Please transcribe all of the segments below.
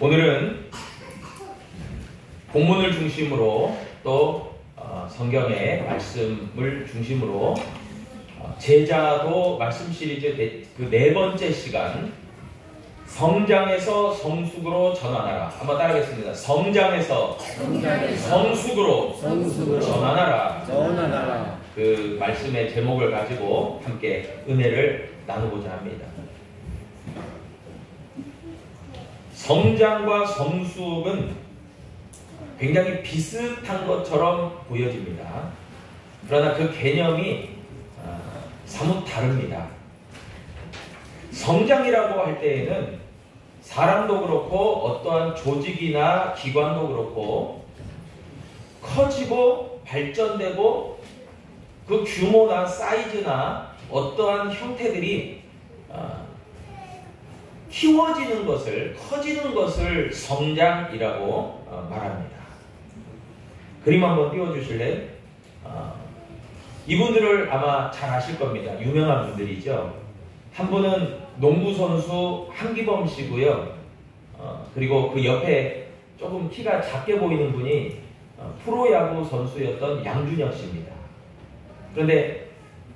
오늘은 본문을 중심으로 또 성경의 말씀을 중심으로 제자도 말씀 시리즈 그 네 번째 시간, 성장에서 성숙으로 전환하라. 한번 따라하겠습니다. 성장에서 성숙으로 전환하라. 그 말씀의 제목을 가지고 함께 은혜를 나누고자 합니다. 성장과 성숙은 굉장히 비슷한 것처럼 보여집니다. 그러나 그 개념이 사뭇 다릅니다. 성장이라고 할 때에는 사람도 그렇고 어떠한 조직이나 기관도 그렇고 커지고 발전되고 그 규모나 사이즈나 어떠한 형태들이 키워지는 것을, 커지는 것을 성장이라고 말합니다. 그림 한번 띄워주실래요? 이분들을 아마 잘 아실 겁니다. 유명한 분들이죠. 한 분은 농구선수 한기범 씨고요. 그리고 그 옆에 조금 키가 작게 보이는 분이 프로야구 선수였던 양준혁 씨입니다. 그런데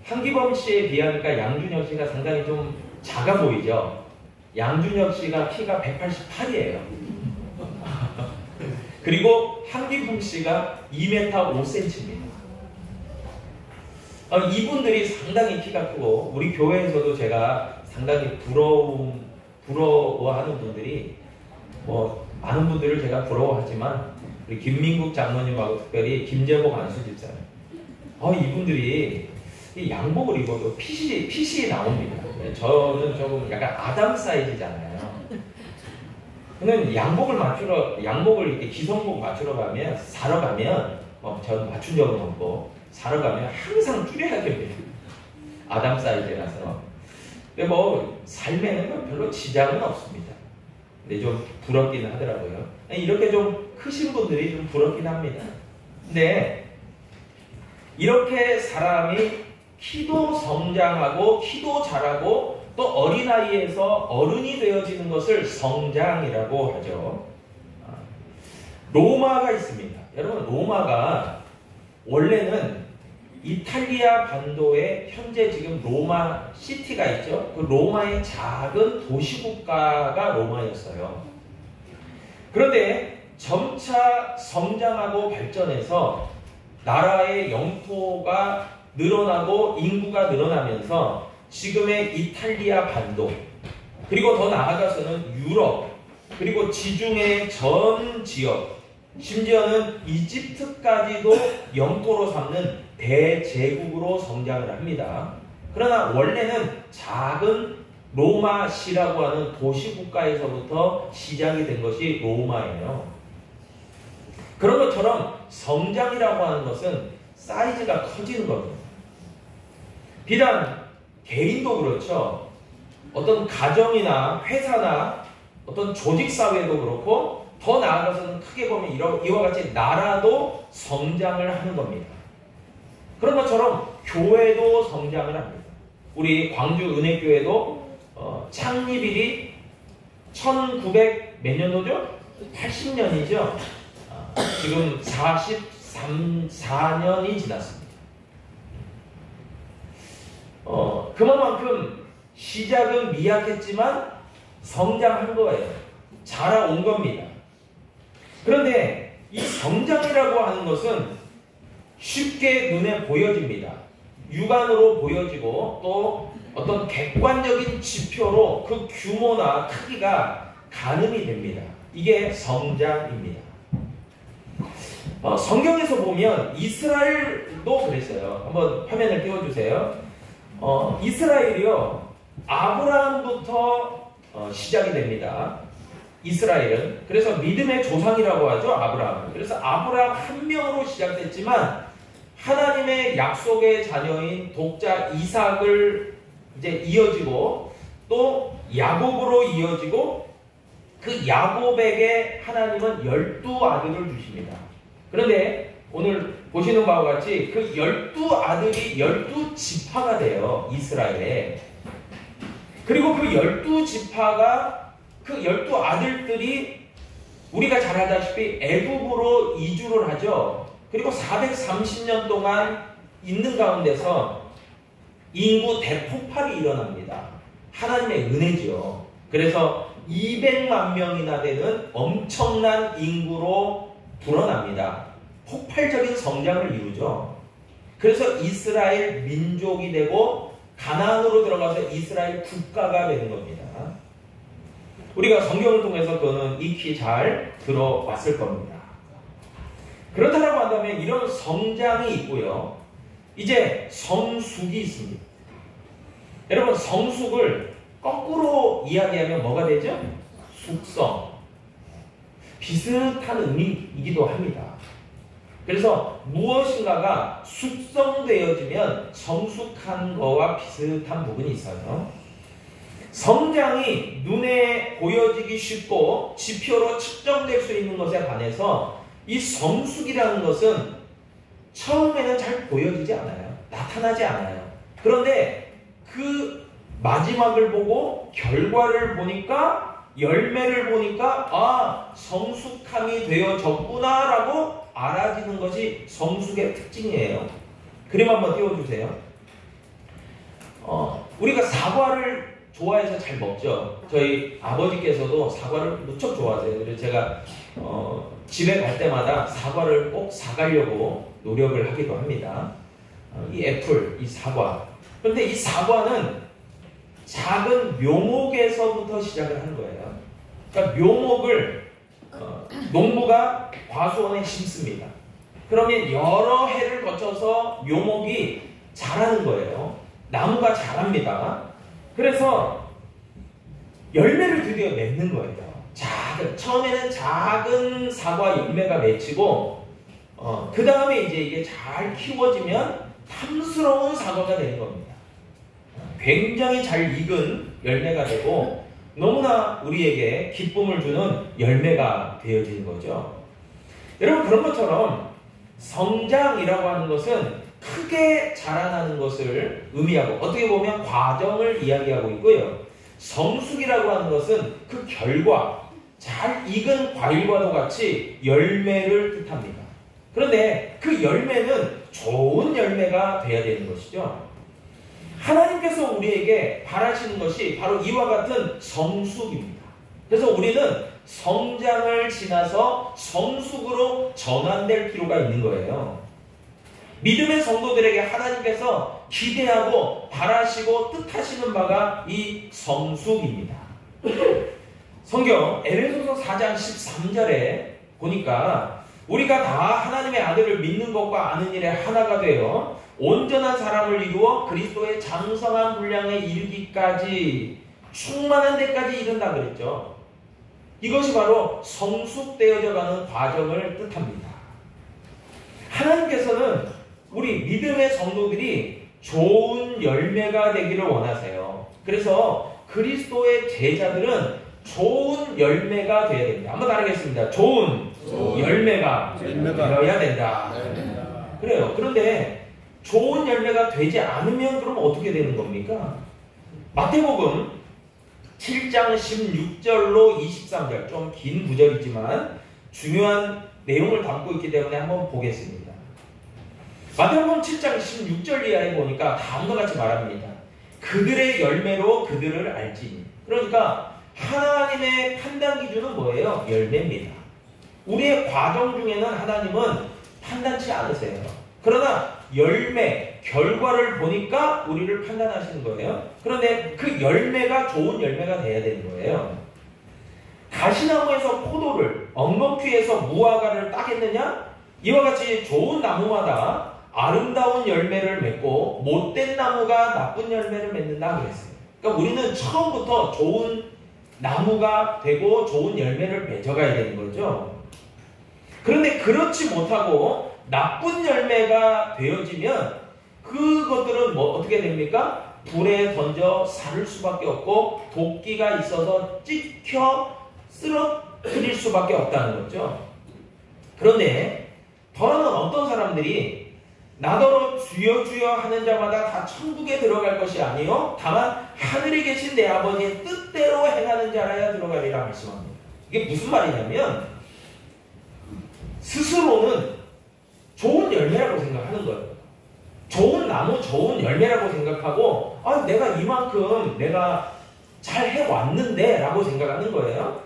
한기범 씨에 비하니까 양준혁 씨가 상당히 좀 작아 보이죠. 양준혁 씨가 키가 188이에요. 그리고 한기범 씨가 2m 5cm입니다. 이분들이 상당히 키가 크고 우리 교회에서도 제가 상당히 부러워하는 분들이 많은 분들을 제가 부러워하지만 우리 김민국 장로님하고 특별히 김재복 안수 집사님, 이분들이 이 양복을 입어도 핏이 나옵니다. 저는 조금 약간 아담 사이즈잖아요. 저는 양복을 이렇게 기성복 사러 가면 저는 맞춘 적은 없고 사러 가면 항상 줄여야 됩니다. 아담 사이즈라서. 근데 삶에는 별로 지장은 없습니다. 근데 좀 부럽기는 하더라고요. 이렇게 좀 크신 분들이 좀 부럽긴 합니다. 근데 이렇게 사람이 키도 성장하고 키도 자라고 또 어린아이에서 어른이 되어지는 것을 성장이라고 하죠. 로마가 있습니다. 여러분, 로마가 원래는 이탈리아 반도에 현재 지금 로마 시티가 있죠. 그 로마의 작은 도시국가가 로마였어요. 그런데 점차 성장하고 발전해서 나라의 영토가 늘어나고 인구가 늘어나면서 지금의 이탈리아 반도, 그리고 더 나아가서는 유럽, 그리고 지중해 전 지역, 심지어는 이집트까지도 영토로 삼는 대제국으로 성장을 합니다. 그러나 원래는 작은 로마시라고 하는 도시국가에서부터 시작이 된 것이 로마예요. 그런 것처럼 성장이라고 하는 것은 사이즈가 커지는 겁니다. 비단 개인도 그렇죠. 어떤 가정이나 회사나 어떤 조직사회도 그렇고 더 나아가서는 크게 보면 이와 같이 나라도 성장을 하는 겁니다. 그런 것처럼 교회도 성장을 합니다. 우리 광주 은혜교회도 창립일이 1900 몇 년도죠? 80년이죠. 지금 44년이 지났습니다. 그만큼 시작은 미약했지만 성장한 거예요. 자라온 겁니다. 그런데 이 성장이라고 하는 것은 쉽게 눈에 보여집니다. 육안으로 보여지고 또 어떤 객관적인 지표로 그 규모나 크기가 가늠이 됩니다. 이게 성장입니다. 성경에서 보면 이스라엘도 그랬어요. 한번 화면을 띄워주세요. 이스라엘이요, 아브라함부터 시작이 됩니다. 이스라엘은. 그래서 믿음의 조상이라고 하죠, 아브라함은. 그래서 아브라함 한 명으로 시작됐지만 하나님의 약속의 자녀인 독자 이삭을 이제 이어지고 또 야곱으로 이어지고 그 야곱에게 하나님은 12아들을 주십니다. 그런데 오늘 보시는 바와 같이 그 12아들이 12지파가 돼요, 이스라엘에. 그리고 그 12지파가 그 12아들들이 우리가 잘 알다시피 애굽으로 이주를 하죠. 그리고 430년 동안 있는 가운데서 인구 대폭발이 일어납니다. 하나님의 은혜죠. 그래서 200만 명이나 되는 엄청난 인구로 불어납니다. 폭발적인 성장을 이루죠. 그래서 이스라엘 민족이 되고 가나안으로 들어가서 이스라엘 국가가 되는 겁니다. 우리가 성경을 통해서 그거는 익히 잘 들어왔을 겁니다. 그렇다고 한다면 이런 성장이 있고요. 이제 성숙이 있습니다. 여러분, 성숙을 거꾸로 이야기하면 뭐가 되죠? 숙성. 비슷한 의미이기도 합니다. 그래서 무엇인가가 숙성되어지면 성숙한 거와 비슷한 부분이 있어요. 성장이 눈에 보여지기 쉽고 지표로 측정될 수 있는 것에 반해서 이 성숙이라는 것은 처음에는 잘 보여지지 않아요. 나타나지 않아요. 그런데 그 마지막을 보고 결과를 보니까, 열매를 보니까 성숙함이 되어졌구나 라고 알아지는 것이 성숙의 특징이에요. 그림 한번 띄워주세요. 우리가 사과를 좋아해서 잘 먹죠. 저희 아버지께서도 사과를 무척 좋아하세요. 그래서 제가 집에 갈 때마다 사과를 꼭 사가려고 노력을 하기도 합니다. 이 애플, 이 사과. 그런데 이 사과는 작은 묘목에서부터 시작을 하는 거예요. 그러니까 묘목을 농부가 과수원에 심습니다. 그러면 여러 해를 거쳐서 묘목이 자라는 거예요. 나무가 자랍니다. 그래서 열매를 드디어 맺는 거예요. 처음에는 작은 사과 열매가 맺히고 그 다음에 이제 이게 잘 키워지면 탐스러운 사과가 되는 겁니다. 굉장히 잘 익은 열매가 되고 너무나 우리에게 기쁨을 주는 열매가 되어지는 거죠. 여러분, 그런 것처럼 성장이라고 하는 것은 크게 자라나는 것을 의미하고 어떻게 보면 과정을 이야기하고 있고요. 성숙이라고 하는 것은 그 결과, 잘 익은 과일과도 같이 열매를 뜻합니다. 그런데 그 열매는 좋은 열매가 돼야 되는 것이죠. 하나님께서 우리에게 바라시는 것이 바로 이와 같은 성숙입니다. 그래서 우리는 성장을 지나서 성숙으로 전환될 필요가 있는 거예요. 믿음의 성도들에게 하나님께서 기대하고 바라시고 뜻하시는 바가 이 성숙입니다. 성경 에베소서 4장 13절에 보니까 우리가 다 하나님의 아들을 믿는 것과 아는 일에 하나가 되어 온전한 사람을 이루어 그리스도의 장성한 분량에 이르기까지 충만한 데까지 이른다 그랬죠. 이것이 바로 성숙되어져 가는 과정을 뜻합니다. 하나님께서는 우리 믿음의 성도들이 좋은 열매가 되기를 원하세요. 그래서 그리스도의 제자들은 좋은 열매가 되어야 됩니다. 한번 따라하겠습니다. 좋은 열매가 되어야 된다. 그래요. 그런데 좋은 열매가 되지 않으면 그럼 어떻게 되는 겁니까? 마태복음 7장 16절로 23절, 좀 긴 구절이지만 중요한 내용을 담고 있기 때문에 한번 보겠습니다. 마태복음 7장 16절 이하에 보니까 다음과 같이 말합니다. 그들의 열매로 그들을 알지니. 그러니까 하나님의 판단 기준은 뭐예요? 열매입니다. 우리의 과정 중에는 하나님은 판단치 않으세요. 그러나 열매, 결과를 보니까 우리를 판단하시는 거예요. 그런데 그 열매가 좋은 열매가 돼야 되는 거예요. 가시나무에서 포도를, 엉겅퀴에서 무화과를 따겠느냐? 이와 같이 좋은 나무마다 아름다운 열매를 맺고 못된 나무가 나쁜 열매를 맺는다 그랬어요. 그러니까 우리는 처음부터 좋은 나무가 되고 좋은 열매를 맺어가야 되는 거죠. 그런데 그렇지 못하고 나쁜 열매가 되어지면 그것들은 어떻게 됩니까? 불에 던져 사를 수밖에 없고 도끼가 있어서 찍혀 쓰러뜨릴 수밖에 없다는 거죠. 그런데 더러는 어떤 사람들이 나더러 주여 주여 하는 자마다 다 천국에 들어갈 것이 아니요 다만 하늘에 계신 내 아버지의 뜻대로 행하는 자라야 들어가리라 말씀합니다. 이게 무슨 말이냐면 스스로는 좋은 열매라고 생각하는 거예요. 좋은 나무, 좋은 열매라고 생각하고 내가 이만큼 내가 잘 해왔는데 라고 생각하는 거예요.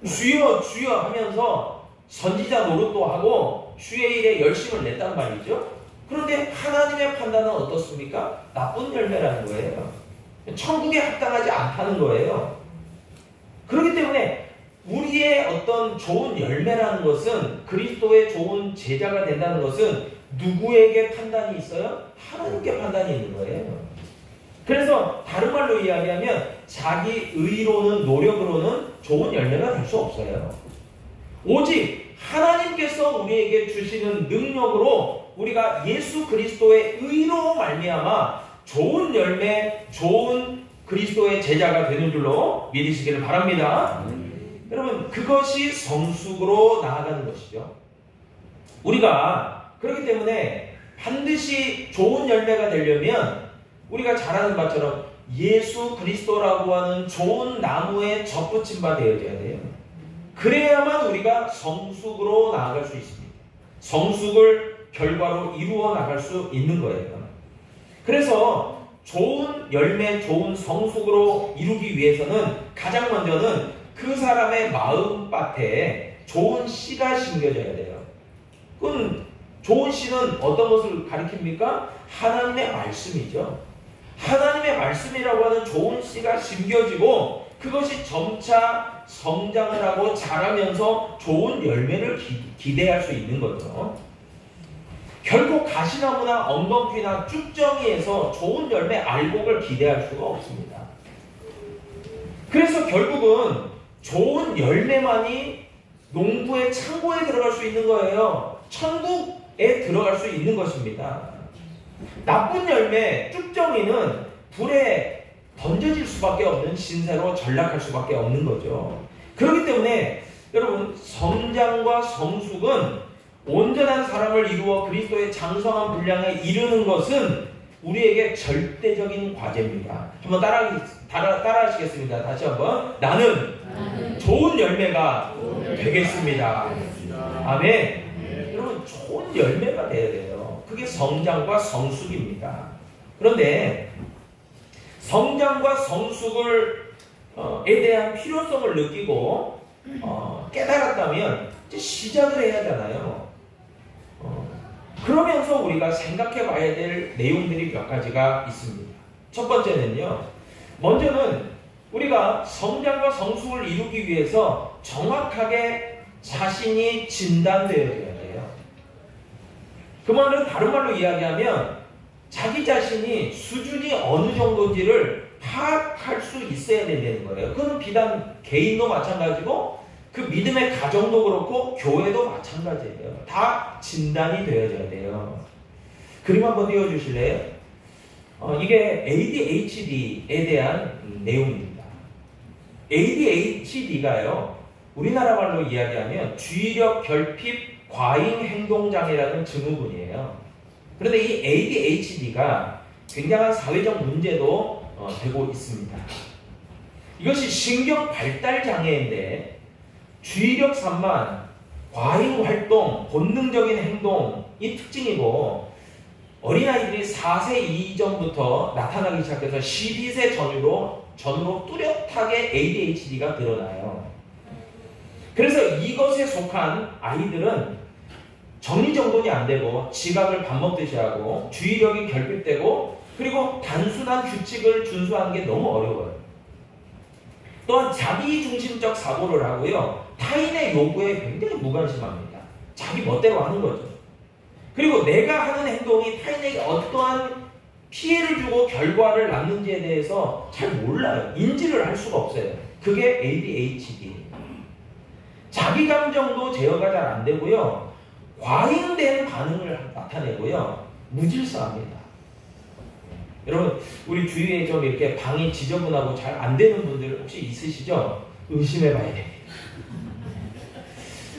주여 주여 하면서 선지자 노릇도 하고 주의 일에 열심을 냈단 말이죠. 그런데 하나님의 판단은 어떻습니까? 나쁜 열매라는 거예요. 천국에 합당하지 않다는 거예요. 그렇기 때문에 우리의 어떤 좋은 열매라는 것은, 그리스도의 좋은 제자가 된다는 것은 누구에게 판단이 있어요? 하나님께 판단이 있는 거예요. 그래서 다른 말로 이야기하면 자기 의로는, 노력으로는 좋은 열매가 될 수 없어요. 오직 하나님께서 우리에게 주시는 능력으로 우리가 예수 그리스도의 의로 말미암아 좋은 열매, 좋은 그리스도의 제자가 되는 줄로 믿으시기를 바랍니다. 여러분, 그것이 성숙으로 나아가는 것이죠. 우리가 그렇기 때문에 반드시 좋은 열매가 되려면 우리가 잘 아는 바처럼 예수 그리스도라고 하는 좋은 나무에 접붙임 바 되어져야 돼요. 그래야만 우리가 성숙으로 나아갈 수 있습니다. 성숙을 결과로 이루어 나갈 수 있는 거예요. 그래서 좋은 열매, 좋은 성숙으로 이루기 위해서는 가장 먼저는 그 사람의 마음밭에 좋은 씨가 심겨져야 돼요. 그건 좋은 씨는 어떤 것을 가리킵니까? 하나님의 말씀이죠. 하나님의 말씀이라고 하는 좋은 씨가 심겨지고 그것이 점차 성장을 하고 자라면서 좋은 열매를 기대할 수 있는 거죠. 결국 가시나무나 엉겅퀴나 쭉정이에서 좋은 열매, 알곡을 기대할 수가 없습니다. 그래서 결국은 좋은 열매만이 농부의 창고에 들어갈 수 있는 거예요. 천국에 들어갈 수 있는 것입니다. 나쁜 열매, 쭉정이는 불에 던져질 수밖에 없는 신세로 전락할 수밖에 없는 거죠. 그렇기 때문에 여러분, 성장과 성숙은 온전한 사람을 이루어 그리스도의 장성한 분량에 이르는 것은 우리에게 절대적인 과제입니다. 한번 따라하시겠습니다. 다시 한번. 나는 좋은 열매가 되겠습니다. 아멘. 여러분, 좋은 열매가 돼야 돼요. 그게 성장과 성숙입니다. 그런데 성장과 성숙을 에 대한 필요성을 느끼고 깨달았다면 이제 시작을 해야 하잖아요. 그러면서 우리가 생각해 봐야 될 내용들이 몇 가지가 있습니다. 첫 번째는요, 먼저는 우리가 성장과 성숙을 이루기 위해서 정확하게 자신이 진단되어야 돼요. 그 말은 다른 말로 이야기하면 자기 자신이 수준이 어느 정도인지를 파악할 수 있어야 된다는 거예요. 그건 비단 개인도 마찬가지고 그 믿음의 가정도 그렇고 교회도 마찬가지예요. 다 진단이 되어져야 돼요. 그림 한번 띄워주실래요? 이게 ADHD에 대한 내용입니다. ADHD가요, 우리나라 말로 이야기하면 주의력 결핍 과잉 행동장애라는 증후군이에요. 그런데 이 ADHD가 굉장한 사회적 문제도 되고 있습니다. 이것이 신경 발달 장애인데 주의력 산만, 과잉 활동, 본능적인 행동이 특징이고 어린아이들이 4세 이전부터 나타나기 시작해서 12세 전후로 뚜렷하게 ADHD가 드러나요. 그래서 이것에 속한 아이들은 정리정돈이 안 되고 지각을 밥 먹듯이 하고 주의력이 결핍되고 그리고 단순한 규칙을 준수하는 게 너무 어려워요. 또한 자기중심적 사고를 하고요. 타인의 요구에 굉장히 무관심합니다. 자기 멋대로 하는 거죠. 그리고 내가 하는 행동이 타인에게 어떠한 피해를 주고 결과를 낳는지에 대해서 잘 몰라요. 인지를 할 수가 없어요. 그게 ADHD. 자기 감정도 제어가 잘 안 되고요. 과잉된 반응을 나타내고요. 무질서합니다. 여러분, 우리 주위에 좀 이렇게 방이 지저분하고 잘 안 되는 분들 혹시 있으시죠? 의심해 봐야 됩니다.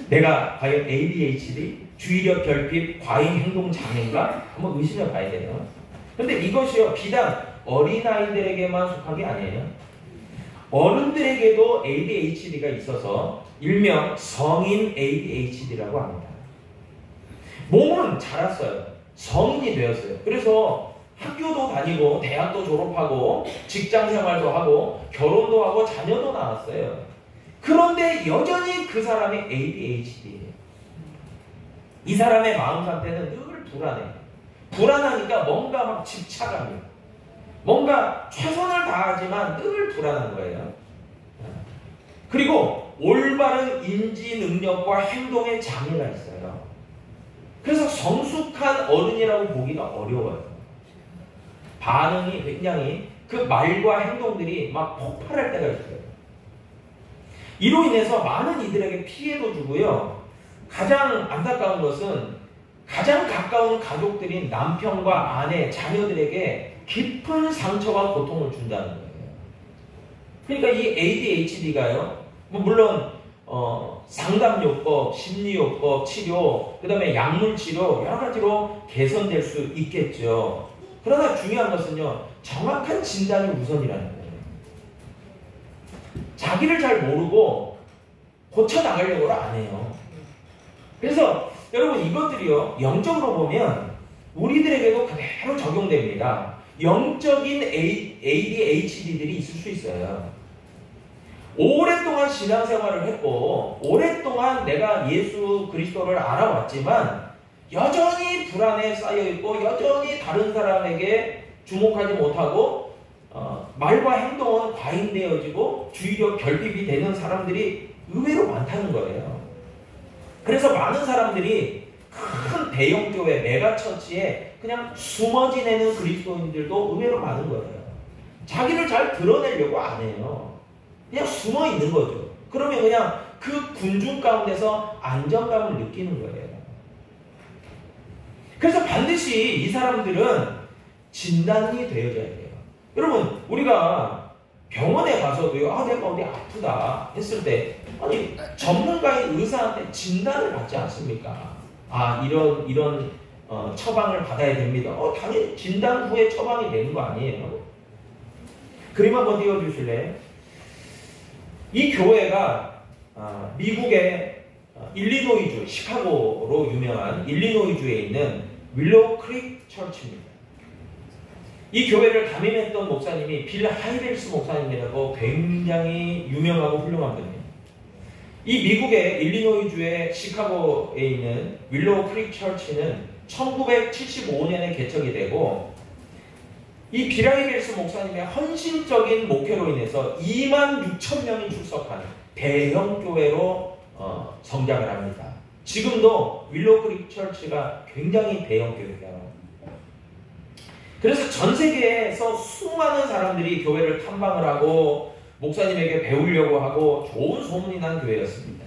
내가 과연 ADHD, 주의력 결핍, 과잉 행동 장애인가? 한번 의심해 봐야 돼요. 근데 이것이요, 비단 어린아이들에게만 속한 게 아니에요. 어른들에게도 ADHD가 있어서 일명 성인 ADHD라고 합니다. 몸은 자랐어요. 성인이 되었어요. 그래서 학교도 다니고 대학도 졸업하고 직장 생활도 하고 결혼도 하고 자녀도 낳았어요. 그런데 여전히 그 사람이 ADHD예요. 이 사람의 마음 상태는 늘 불안해. 불안하니까 뭔가 막 집착합니다. 뭔가 최선을 다하지만 늘 불안한 거예요. 그리고 올바른 인지 능력과 행동에 장애가 있어요. 그래서 성숙한 어른이라고 보기가 어려워요. 반응이 굉장히 그 말과 행동들이 막 폭발할 때가 있어요. 이로 인해서 많은 이들에게 피해도 주고요. 가장 안타까운 것은 가장 가까운 가족들인 남편과 아내, 자녀들에게 깊은 상처와 고통을 준다는 거예요. 그러니까 이 ADHD가요, 물론 상담요법, 심리요법, 치료, 그 다음에 약물치료 여러 가지로 개선될 수 있겠죠. 그러나 중요한 것은요, 정확한 진단이 우선이라는 거예요. 자기를 잘 모르고 고쳐나가려고 안 해요. 그래서 여러분 이것들이요, 영적으로 보면 우리들에게도 그대로 적용됩니다. 영적인 ADHD들이 있을 수 있어요. 오랫동안 신앙생활을 했고 오랫동안 내가 예수 그리스도를 알아왔지만 여전히 불안에 쌓여있고 여전히 다른 사람에게 주목하지 못하고 말과 행동은 과잉되어지고 주의력 결핍이 되는 사람들이 의외로 많다는 거예요. 그래서 많은 사람들이 큰 대형교회 메가처치에 그냥 숨어 지내는 그리스도인들도 의외로 많은 거예요. 자기를 잘 드러내려고 안 해요. 그냥 숨어 있는 거죠. 그러면 그냥 그 군중 가운데서 안정감을 느끼는 거예요. 그래서 반드시 이 사람들은 진단이 되어져야 돼요. 여러분, 우리가 병원에 가서도요, 내가 어디 아프다 했을 때, 아니, 전문가인 의사한테 진단을 받지 않습니까? 이런 처방을 받아야 됩니다. 당연히 진단 후에 처방이 되는 거 아니에요? 그림 한번 띄워주실래요? 이 교회가 미국의 일리노이주, 시카고로 유명한 일리노이주에 있는 윌로우 크릭 처치입니다. 이 교회를 담임했던 목사님이 빌 하이벨스 목사님이라고 굉장히 유명하고 훌륭한 분이에요. 이 미국의 일리노이주의 시카고에 있는 윌로우 크릭 처치는 1975년에 개척이 되고 이 빌 하이벨스 목사님의 헌신적인 목회로 인해서 2만 6천 명이 출석하는 대형 교회로 성장을 합니다. 지금도 윌로우 크릭 처치가 굉장히 대형 교회예요. 그래서 전 세계에서 수많은 사람들이 교회를 탐방을 하고 목사님에게 배우려고 하고 좋은 소문이 난 교회였습니다.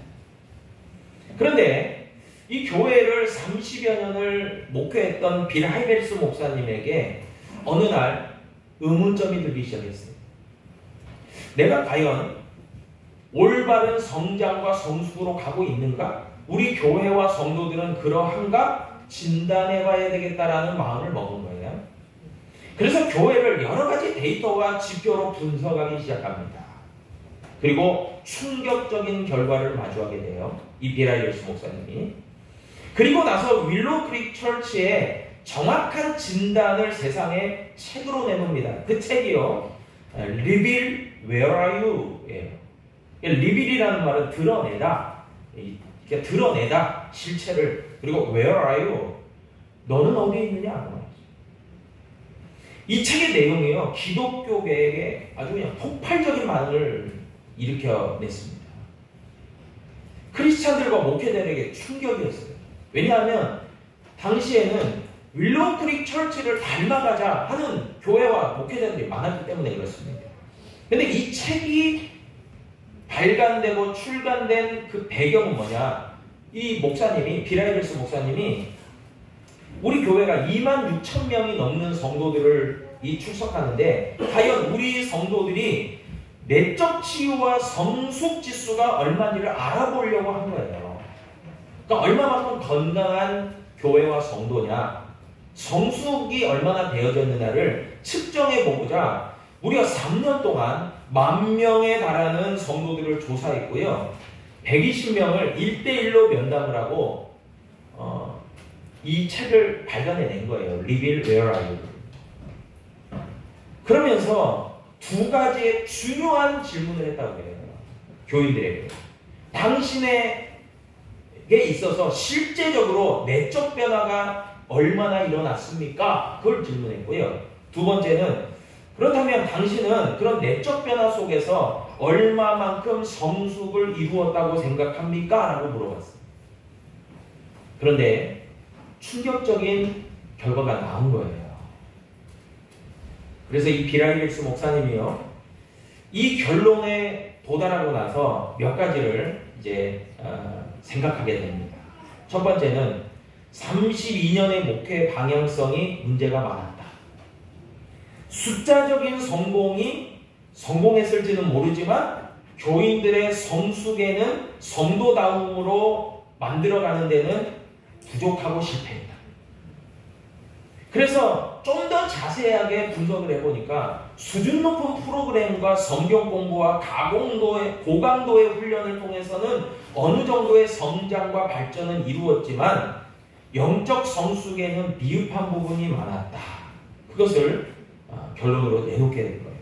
그런데 이 교회를 30여 년을 목회했던 빌 하이벨스 목사님에게 어느 날 의문점이 들기 시작했어요. 내가 과연 올바른 성장과 성숙으로 가고 있는가? 우리 교회와 성도들은 그러한가? 진단해봐야 되겠다라는 마음을 먹은 거예요. 그래서 교회를 여러 가지 데이터와 지표로 분석하기 시작합니다. 그리고 충격적인 결과를 마주하게 돼요. 이 빌 하이벨스 목사님이. 그리고 나서 윌로우 크릭 처치의 정확한 진단을 세상에 책으로 내놓습니다. 그 책이요, Reveal Where Are You 예요. Reveal이라는 말은 드러내다, 드러내다 실체를. 그리고 Where Are You, 너는 어디에 있느냐. 이 책의 내용이요, 기독교계에게 아주 그냥 폭발적인 반응을 일으켜냈습니다. 크리스찬들과 목회자들에게 충격이었어요. 왜냐하면 당시에는 윌로우 크릭 처치를 닮아가자 하는 교회와 목회자들이 많았기 때문에 그렇습니다. 근데 이 책이 발간되고 출간된 그 배경은 뭐냐? 이 목사님이, 빌 하이벨스 목사님이 우리 교회가 2만 6천 명이 넘는 성도들을 출석하는데 과연 우리 성도들이 내적 치유와 성숙 지수가 얼마인지를 알아보려고 한 거예요. 그러니까 얼마만큼 건강한 교회와 성도냐, 성숙이 얼마나 되어졌느냐를 측정해 보고자 무려 3년 동안 10,000명에 달하는 성도들을 조사했고요. 120명을 1대1로 면담을 하고 이 책을 발간해낸 거예요. Reveal Where Are You? 그러면서 두 가지의 중요한 질문을 했다고 해요. 교인들에게. 당신에게 있어서 실제적으로 내적 변화가 얼마나 일어났습니까? 그걸 질문했고요. 두 번째는 그렇다면 당신은 그런 내적 변화 속에서 얼마만큼 성숙을 이루었다고 생각합니까? 라고 물어봤어요. 그런데 충격적인 결과가 나온 거예요. 그래서 이 비라이렉스 목사님이요, 이 결론에 도달하고 나서 몇 가지를 이제 생각하게 됩니다. 첫 번째는 32년의 목회 방향성이 문제가 많았다. 숫자적인 성공이 성공했을지는 모르지만 교인들의 성숙에는 성도다움으로 만들어가는 데는 부족하고 실패했다. 그래서 좀 더 자세하게 분석을 해보니까 수준 높은 프로그램과 성경 공부와 고강도의 훈련을 통해서는 어느 정도의 성장과 발전은 이루었지만 영적 성숙에는 미흡한 부분이 많았다. 그것을 결론으로 내놓게 된 거예요.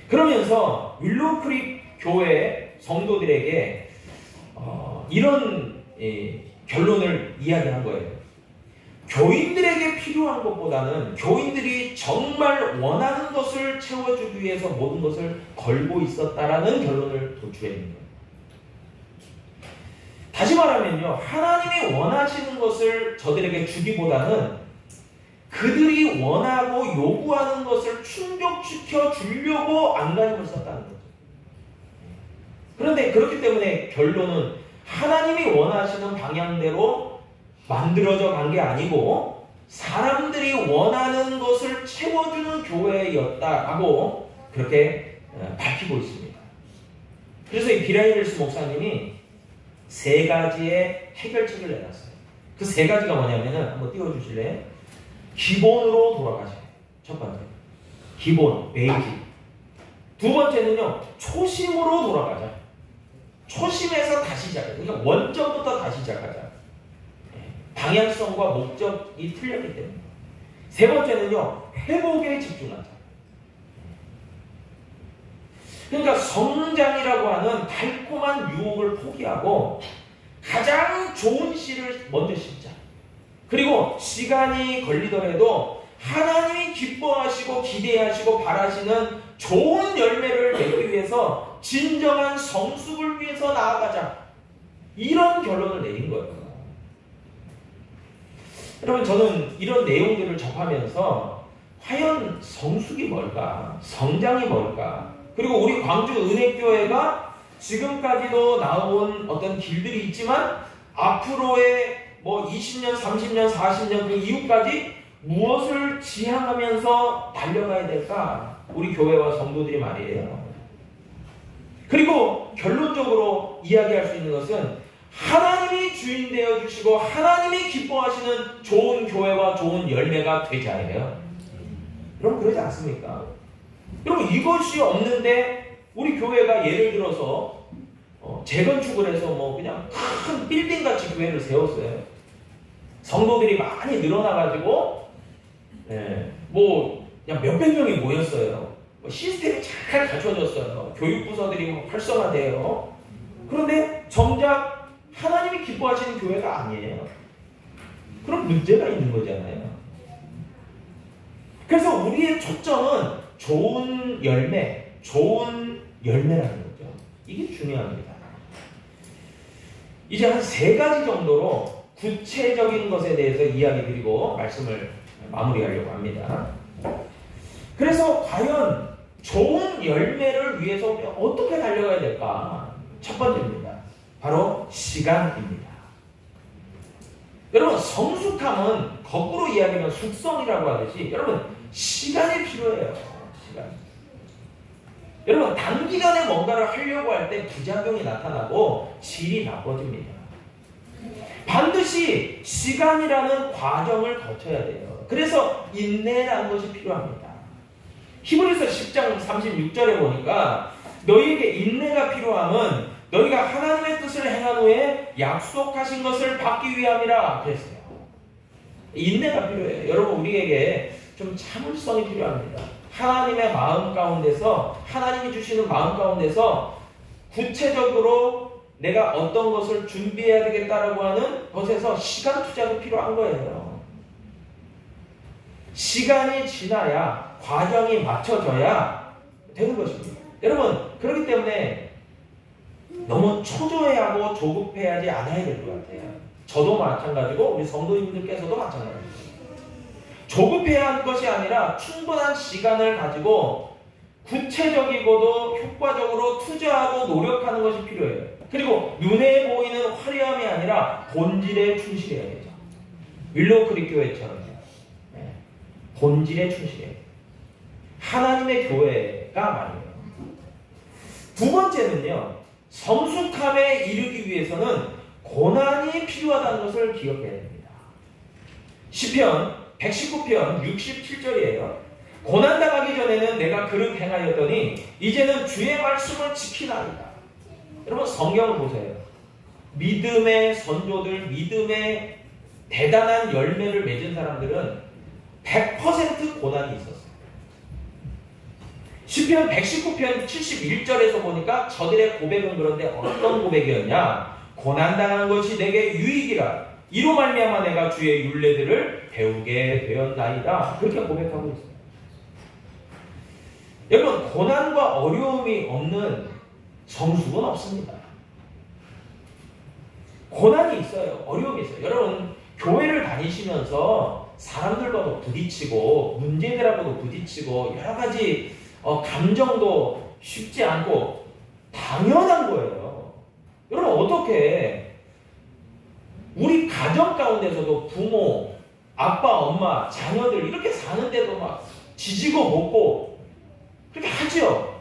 그러면서 윌로우크릭 교회 성도들에게 이런 결론을 이야기한 거예요. 교인들에게 필요한 것보다는 교인들이 정말 원하는 것을 채워주기 위해서 모든 것을 걸고 있었다라는 결론을 도출해낸 거예요. 다시 말하면요, 하나님이 원하시는 것을 저들에게 주기보다는 그들이 원하고 요구하는 것을 충족시켜 주려고 안간힘을 썼다는 거죠. 그런데 그렇기 때문에 결론은 하나님이 원하시는 방향대로 만들어져 간 게 아니고 사람들이 원하는 것을 채워주는 교회였다라고 그렇게 밝히고 있습니다. 그래서 이 비라이렉스 목사님이 3가지의 해결책을 내놨어요. 그 3가지가 뭐냐면은 한번 띄워주실래요? 기본으로 돌아가세요. 첫 번째, 기본, 베이직. 두 번째는요, 초심으로 돌아가자. 초심에서 다시 시작하자. 그러니까 원점부터 다시 시작하자. 방향성과 목적이 틀렸기 때문에. 세 번째는요, 회복에 집중하자. 그러니까 성장이라고 하는 달콤한 유혹을 포기하고 가장 좋은 씨를 먼저 심자. 그리고 시간이 걸리더라도 하나님이 기뻐하시고 기대하시고 바라시는 좋은 열매를 내기 위해서 진정한 성숙을 위해서 나아가자. 이런 결론을 내린 거예요. 여러분, 저는 이런 내용들을 접하면서 과연 성숙이 뭘까? 성장이 뭘까? 그리고 우리 광주 은혜교회가 지금까지도 나온 어떤 길들이 있지만 앞으로의 20년, 30년, 40년 그 이후까지 무엇을 지향하면서 달려가야 될까? 우리 교회와 성도들이 말이에요. 그리고 결론적으로 이야기할 수 있는 것은 하나님이 주인 되어 주시고 하나님이 기뻐하시는 좋은 교회와 좋은 열매가 되자예요. 여러분, 그러지 않습니까? 여러분, 이것이 없는데 우리 교회가 예를 들어서 재건축을 해서 그냥 큰 빌딩같이 교회를 세웠어요. 성도들이 많이 늘어나가지고 그냥 몇백 명이 모였어요. 시스템이 잘 갖춰졌어요. 교육부서들이 활성화돼요. 그런데 정작 하나님이 기뻐하시는 교회가 아니에요. 그럼 문제가 있는 거잖아요. 그래서 우리의 초점은 좋은 열매라는 거죠. 이게 중요합니다. 이제 한 3가지 정도로 구체적인 것에 대해서 이야기 드리고 말씀을 마무리하려고 합니다. 그래서 과연 좋은 열매를 위해서 어떻게 달려가야 될까? 첫 번째입니다. 바로 시간입니다. 여러분, 성숙함은 거꾸로 이야기하면 숙성이라고 하듯이 여러분, 시간이 필요해요. 시간. 여러분, 단기간에 뭔가를 하려고 할 때 부작용이 나타나고 질이 나빠집니다. 반드시 시간이라는 과정을 거쳐야 돼요. 그래서 인내라는 것이 필요합니다. 히브리서 10장 36절에 보니까 너희에게 인내가 필요함은 너희가 하나님의 뜻을 행한 후에 약속하신 것을 받기 위함이라 그랬어요. 인내가 필요해요. 여러분, 우리에게 좀 참을성이 필요합니다. 하나님의 마음 가운데서, 하나님이 주시는 마음 가운데서 구체적으로 내가 어떤 것을 준비해야 되겠다라고 하는 것에서 시간 투자도 필요한 거예요. 시간이 지나야, 과정이 맞춰져야 되는 것입니다. 여러분, 그렇기 때문에 너무 초조해하고 조급해하지 않아야 될 것 같아요. 저도 마찬가지고 우리 성도님들께서도 마찬가지입니다. 조급해야 할 것이 아니라 충분한 시간을 가지고 구체적이고도 효과적으로 투자하고 노력하는 것이 필요해요. 그리고 눈에 보이는 화려함이 아니라 본질에 충실해야 되죠. 윌로우 크릭 교회처럼 본질에 충실해야 돼요. 하나님의 교회가 말이에요. 두 번째는요, 성숙함에 이르기 위해서는 고난이 필요하다는 것을 기억해야 됩니다. 시편 119편 67절이에요. 고난당하기 전에는 내가 그릇 행하였더니 이제는 주의 말씀을 지키나이다. 여러분, 성경을 보세요. 믿음의 선조들, 믿음의 대단한 열매를 맺은 사람들은 100% 고난이 있었어요. 시편 119편 71절에서 보니까 저들의 고백은 그런데 어떤 고백이었냐? 고난당한 것이 내게 유익이라. 이로 말미암아 내가 주의 율례들을 배우게 되었나이다. 그렇게 고백하고 있어요. 여러분, 고난과 어려움이 없는 성숙은 없습니다. 고난이 있어요. 어려움이 있어요. 여러분, 교회를 다니시면서 사람들과도 부딪히고 문제들하고도 부딪히고 여러 가지 감정도 쉽지 않고 당연한 거예요. 여러분, 어떻게 우리 가정 가운데서도 부모, 아빠, 엄마, 자녀들 이렇게 사는데도 막 지지고 볶고 그렇게 하죠.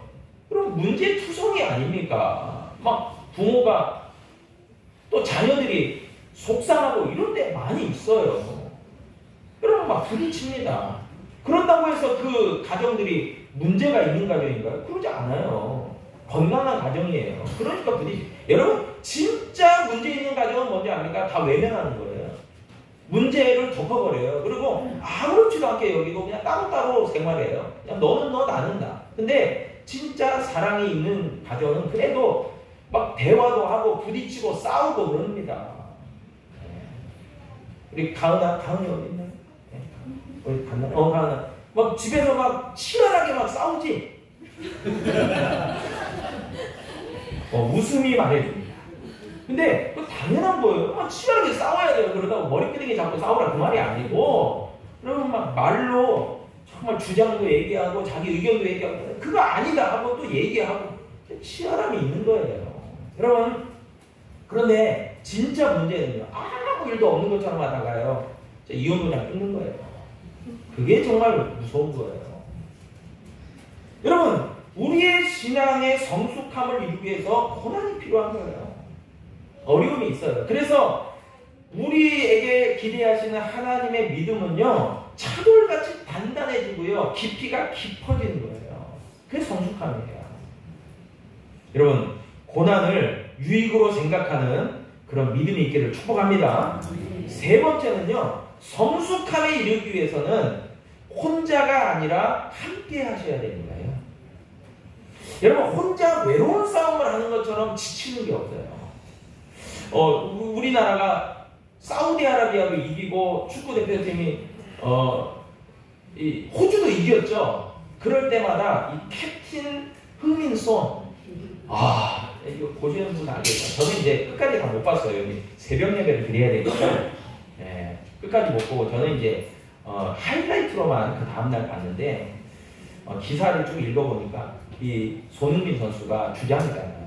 그럼 문제투성이 아닙니까? 막 부모가 또 자녀들이 속상하고 이런 데 많이 있어요. 그러면 막 부딪힙니다. 그런다고 해서 그 가정들이 문제가 있는 가정인가요? 그러지 않아요. 건강한 가정이에요. 그러니까 여러분, 진짜 문제 있는 가정은 뭔지 압니까? 다 외면하는 거예요. 문제를 덮어버려요. 그리고 아무렇지도 않게 여기고 그냥 따로따로 생활해요. 그냥 너는 너, 나는 나. 근데 진짜 사랑이 있는 가정은 그래도 막 대화도 하고 부딪히고 싸우고 그럽니다. 우리 가은이 어디 있나요? 어디 갔나? 가은아. 막 집에서 막 치열하게 막 싸우지? 웃음이 말해줍니다. 근데 그 당연한 거예요. 막 치열하게 싸워야 돼요. 그러다가 머리끄댕이 잡고 싸우라 그 말이 아니고, 그러면 막 말로 정말 주장도 얘기하고 자기 의견도 얘기하고 그거 아니다 하고 또 얘기하고 치열함이 있는 거예요. 여러분, 그런데 진짜 문제는요, 아무 일도 없는 것처럼 하다가요 이혼도장 끊는 거예요. 그게 정말 무서운 거예요. 여러분, 우리의 신앙의 성숙함을 이루기 위해서 고난이 필요한 거예요. 어려움이 있어요. 그래서 우리에게 기대하시는 하나님의 믿음은요, 차돌같이 단단해지고요, 깊이가 깊어지는 거예요. 그게 성숙함이에요. 여러분, 고난을 유익으로 생각하는 그런 믿음이 있기를 축복합니다. 세 번째는요, 성숙함에 이르기 위해서는 혼자가 아니라 함께 하셔야 되는 거예요. 여러분, 혼자 외로운 싸움을 하는 것처럼 지치는 게 없어요. 우리나라가 사우디아라비아를 이기고 축구 대표팀이 이 호주도 이겼죠. 그럴 때마다 이 캡틴 흥민손, 이거 보시는 분은 알겠죠. 저는 이제 끝까지 다 못 봤어요. 새벽 예배를 드려야 되니까 끝까지 못 보고 저는 이제 하이라이트로만 그 다음날 봤는데, 기사를 쭉 읽어보니까 이 손흥민 선수가 주장이잖아요.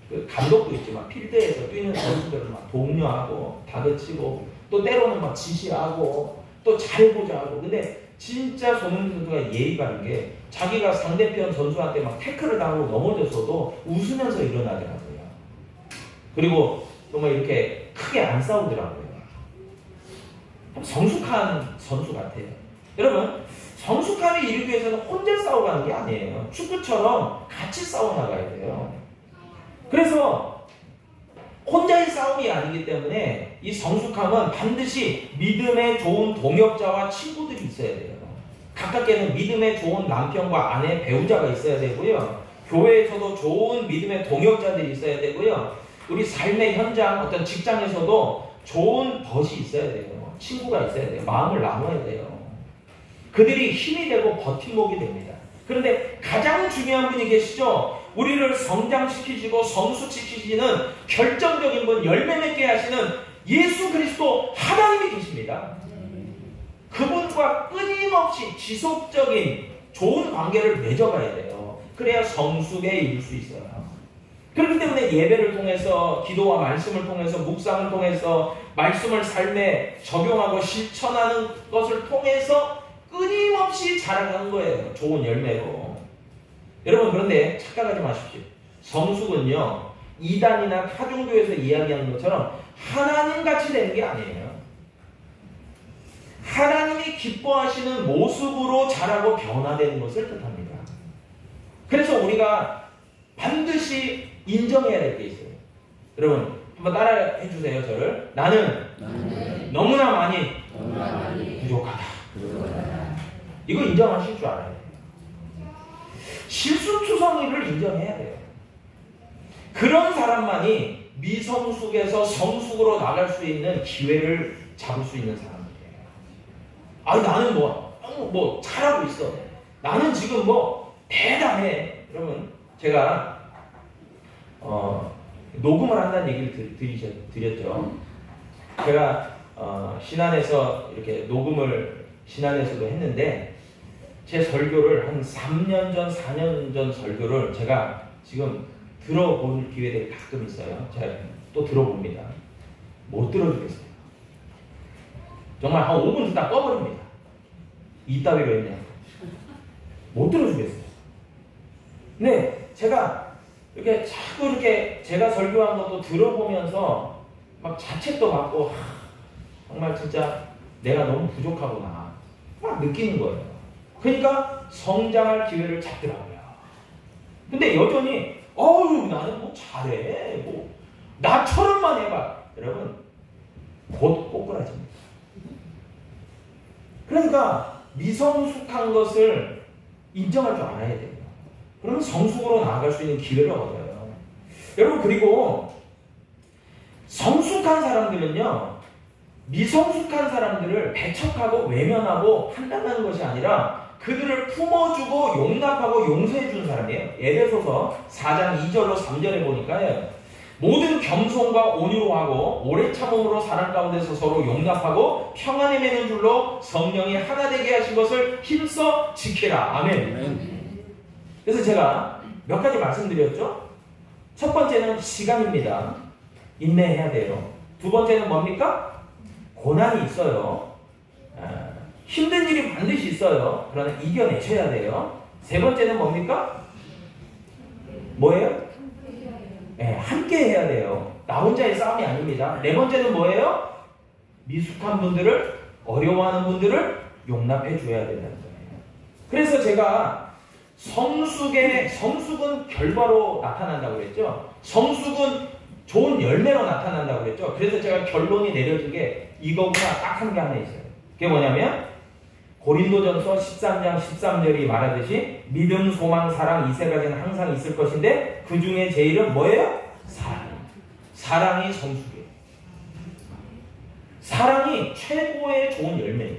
그 감독도 있지만 필드에서 뛰는 선수들을 막 독려하고 다그치고 또 때로는 막 지시하고 또 잘보자고. 근데 진짜 손흥민 선수가 예의 바른 게 자기가 상대편 선수한테 막 태클을 당하고 넘어졌어도 웃으면서 일어나더라고요. 그리고 정말 이렇게 크게 안 싸우더라고요. 성숙한 선수 같아요. 여러분, 성숙함에 이르기 위해서는 혼자 싸워가는 게 아니에요. 축구처럼 같이 싸워나가야 돼요. 그래서 혼자의 싸움이 아니기 때문에 이 성숙함은 반드시 믿음의 좋은 동역자와 친구들이 있어야 돼요. 가깝게는 믿음의 좋은 남편과 아내, 배우자가 있어야 되고요. 교회에서도 좋은 믿음의 동역자들이 있어야 되고요. 우리 삶의 현장, 어떤 직장에서도 좋은 벗이 있어야 돼요. 친구가 있어야 돼요. 마음을 나눠야 돼요. 그들이 힘이 되고 버팀목이 됩니다. 그런데 가장 중요한 분이 계시죠. 우리를 성장시키시고 성숙시키시는 결정적인 분, 열매 맺게 하시는 예수 그리스도 하나님이 계십니다. 그분과 끊임없이 지속적인 좋은 관계를 맺어가야 돼요. 그래야 성숙에 이를 수 있어요. 그렇기 때문에 예배를 통해서, 기도와 말씀을 통해서, 묵상을 통해서, 말씀을 삶에 적용하고 실천하는 것을 통해서 끊임없이 자라가는 거예요. 좋은 열매로. 여러분, 그런데 착각하지 마십시오. 성숙은요, 이단이나 타종교에서 이야기하는 것처럼 하나님같이 되는 게 아니에요. 하나님이 기뻐하시는 모습으로 자라고 변화되는 것을 뜻합니다. 그래서 우리가 반드시 인정해야 될 게 있어요. 여러분, 한번 따라해 주세요. 저를. 나는 너무나 많이 부족하다. 이거 인정하실 줄 알아야 돼요. 실수투성이를 인정해야 돼요. 그런 사람만이 미성숙에서 성숙으로 나갈 수 있는 기회를 잡을 수 있는 사람이에요. 아니, 나는 뭐 잘하고 있어. 나는 지금 뭐 대단해. 여러분, 제가 녹음을 한다는 얘기를 드렸죠. 제가 신안에서 이렇게 녹음을 신안에서도 했는데, 제 설교를 한 3년 전, 4년 전 설교를 제가 지금 들어볼 기회들이 가끔 있어요. 제가 또 들어봅니다. 못 들어주겠어요. 정말 한 5분 듣다 꺼버립니다. 이따위로 했냐. 못 들어주겠어요. 근데 제가 이렇게 자꾸 이렇게 제가 설교한 것도 들어보면서 막 자책도 받고, 정말 진짜 내가 너무 부족하구나 막 느끼는 거예요. 그러니까 성장할 기회를 잡더라고요. 근데 여전히 나는 뭐 잘해, 뭐 나처럼만 해봐. 여러분, 곧 꼬꾸라집니다. 그러니까 미성숙한 것을 인정할 줄 알아야 돼요. 그러면 성숙으로 나아갈 수 있는 기회를 얻어요. 여러분, 그리고 성숙한 사람들은요, 미성숙한 사람들을 배척하고 외면하고 판단하는 것이 아니라 그들을 품어주고 용납하고 용서해주는 사람이에요. 에베소서 4장 2절로 3절에 보니까요, 모든 겸손과 온유로 하고 오래 참음으로 사랑 가운데서 서로 용납하고 평안에 매는 줄로 성령이 하나 되게 하신 것을 힘써 지키라. 아멘. 그래서 제가 몇 가지 말씀드렸죠. 첫 번째는 시간입니다. 인내해야 돼요. 두 번째는 뭡니까? 고난이 있어요. 힘든 일이 반드시 있어요. 그러나 이겨내셔야 돼요. 세 번째는 뭡니까? 뭐예요? 함께 해야 돼요. 나 혼자의 싸움이 아닙니다. 네 번째는 뭐예요? 미숙한 분들을, 어려워하는 분들을 용납해 줘야 된다는 거예요. 그래서 제가 성숙은 결과로 나타난다고 그랬죠. 성숙은 좋은 열매로 나타난다고 그랬죠. 그래서 제가 결론이 내려진 게 이거구나, 딱 한 게 하나 있어요. 그게 뭐냐면 고린도전서 13장 13절이 말하듯이 믿음, 소망, 사랑 이 세 가지는 항상 있을 것인데 그 중에 제일은 뭐예요? 사랑이 성숙이에요. 사랑이 최고의 좋은 열매예요.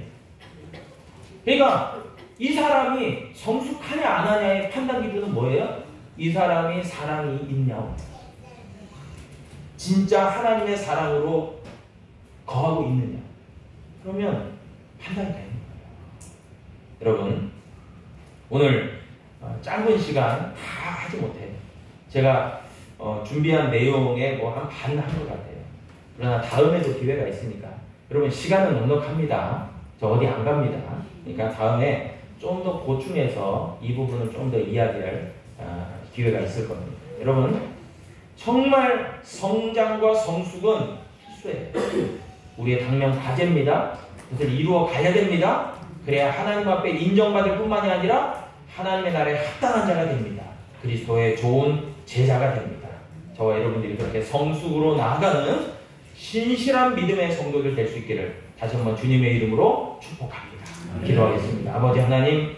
그러니까 이 사람이 성숙하냐 안 하냐의 판단 기준은 뭐예요? 이 사람이 사랑이 있냐, 진짜 하나님의 사랑으로 거하고 있느냐, 그러면 판단이 되는 거예요. 여러분, 오늘 짧은 시간 다 하지 못해요. 제가 준비한 내용의 뭐 한 반 한 것 같아요. 그러나 다음에도 기회가 있으니까 여러분, 시간은 넉넉합니다. 저 어디 안 갑니다. 그러니까 다음에 좀 더 보충해서 이 부분을 좀 더 이야기할 기회가 있을 겁니다. 여러분, 정말 성장과 성숙은 필수예요. 우리의 당면 과제입니다. 그것을 이루어 가야 됩니다. 그래야 하나님 앞에 인정받을 뿐만이 아니라 하나님의 나라에 합당한 자가 됩니다. 그리스도의 좋은 제자가 됩니다. 저와 여러분들이 그렇게 성숙으로 나아가는 신실한 믿음의 성도들 될 수 있기를 다시 한번 주님의 이름으로 축복합니다. 기도하겠습니다. 아버지 하나님,